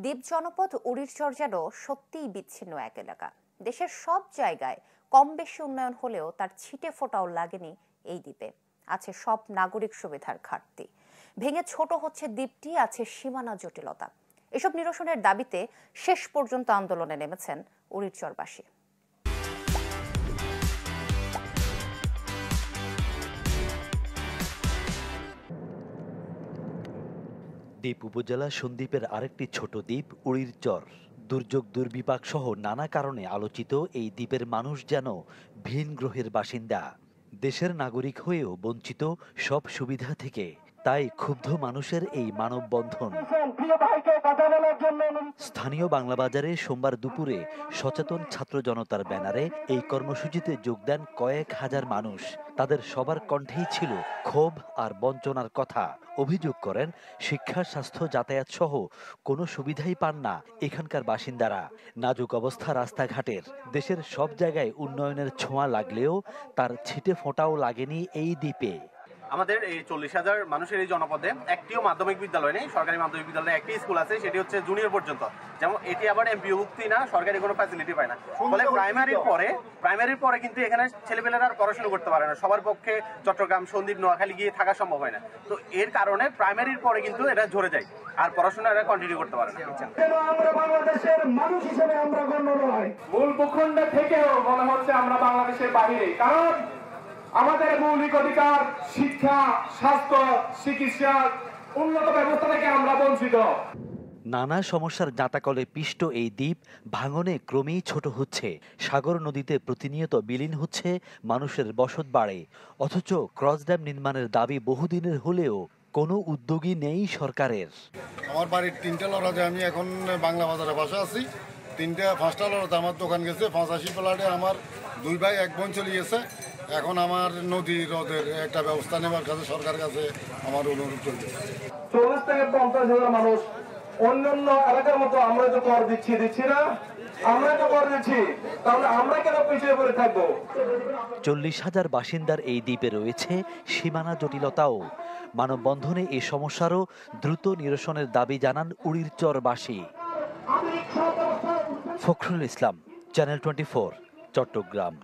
দ্বীপ জনপদ উড়িরচর যেন সত্যিই বিচ্ছিন্ন এক এলাকা। দেশের সব জায়গায় কম বেশি উন্নয়ন হলেও তার ছিটে ফোঁটাও লাগেনি এই দ্বীপে। আছে সব নাগরিক সুবিধার ঘাটতি, ভেঙে ছোট হচ্ছে দ্বীপটি, আছে সীমানা জটিলতা। এসব নিরসনের দাবিতে শেষ পর্যন্ত আন্দোলনে নেমেছেন উড়িরচরবাসী। দ্বীপ উপজেলা সন্দ্বীপের আরেকটি ছোট দ্বীপ উড়িরচর। দুর্যোগ দুর্বিপাক সহ নানা কারণে আলোচিত এই দ্বীপের মানুষ যেন ভিন গ্রহের বাসিন্দা, দেশের নাগরিক হয়েও বঞ্চিত সব সুবিধা থেকে। তাই ক্ষুব্ধ মানুষের এই মানববন্ধন। স্থানীয় বাংলা বাজারে সোমবার দুপুরে সচেতন ছাত্র জনতার ব্যানারে এই কর্মসূচিতে যোগ দেন কয়েক হাজার মানুষ। তাদের সবার কণ্ঠেই ছিল ক্ষোভ আর বঞ্চনার কথা। অভিযোগ করেন, শিক্ষা, স্বাস্থ্য, যাতায়াত সহ কোনো সুবিধাই পান না এখানকার বাসিন্দারা। নাজুক অবস্থা রাস্তাঘাটের। দেশের সব জায়গায় উন্নয়নের ছোঁয়া লাগলেও তার ছিটে ফোঁটাও লাগেনি এই দ্বীপে। আমাদের এই 40,000 মানুষের এই জনপদে একটিও মাধ্যমিক বিদ্যালয় নেই। সরকারি মাধ্যমিক বিদ্যালয়ে একটি স্কুল আছে, সেটি হচ্ছে জুনিয়র পর্যন্ত। যেমন এটি আবার এমপিওভুক্তি না, সরকারি কোনো ফ্যাসিলিটি পায় না। ফলে প্রাইমারির পরে কিন্তু এখানে ছেলেপেলেরা আর পড়াশোনা করতে পারে না। সবার পক্ষে চট্টগ্রাম, সন্দ্বীপ, নোয়াখালী গিয়ে থাকা সম্ভব হয় না। তো এর কারণে প্রাইমারির পরে কিন্তু এরা ঝরে যায়, আর পড়াশোনা এরা কন্টিনিউ করতে পারে না। আমরা বাংলাদেশের মানুষ হিসেবে আমরা গণ্য নয়। মূল ভূখণ্ড থেকেও মনে হচ্ছে আমরা বাংলাদেশের বাইরে, কারণ আমাদের মৌলিক অধিকার শিক্ষা, স্বাস্থ্য, চিকিৎসা, উন্নত ব্যবস্থা থেকে আমরা বঞ্চিত। নানা সমস্যার জাঁতাকলে পিষ্ট এই দ্বীপ ভাঙনে ক্রমেই ছোট হচ্ছে। সাগর নদীতে প্রতিনিয়ত বিলীন হচ্ছে মানুষের বসত বাড়ে। অথচ ক্রস ড্যাম নির্মাণের দাবি বহুদিনের হলেও কোনো উদ্যোগই নেই সরকারের। আমার বাড়ির 3টা লড়াতে আমি এখন বাংলা বাজারে বসে আছি। 5টা লড়াতে আমার দোকান গেছে। 85 প্লাটে আমার 2 ভাই 1 বোন চলে গেছে। এখন আমার নদী রোধের একটা ব্যবস্থা নেওয়ার কাছে সরকারের কাছে আমার অনুরোধ চলছে। 40 থেকে 50,000 মানুষ অন্যান্য এলাকার মতো আমরা তো কর দিচ্ছি না, আমরা তো কর দিচ্ছি, তাহলে আমরা কেন পিছিয়ে পড়ে থাকবো? 40,000 বাসিন্দার এই দ্বীপে রয়েছে সীমানা জটিলতাও। মানববন্ধনে এই সমস্যারও দ্রুত নিরসনের দাবি জানান উড়িরচরবাসী। ফখরুল ইসলাম, চ্যানেল 24, চট্টগ্রাম।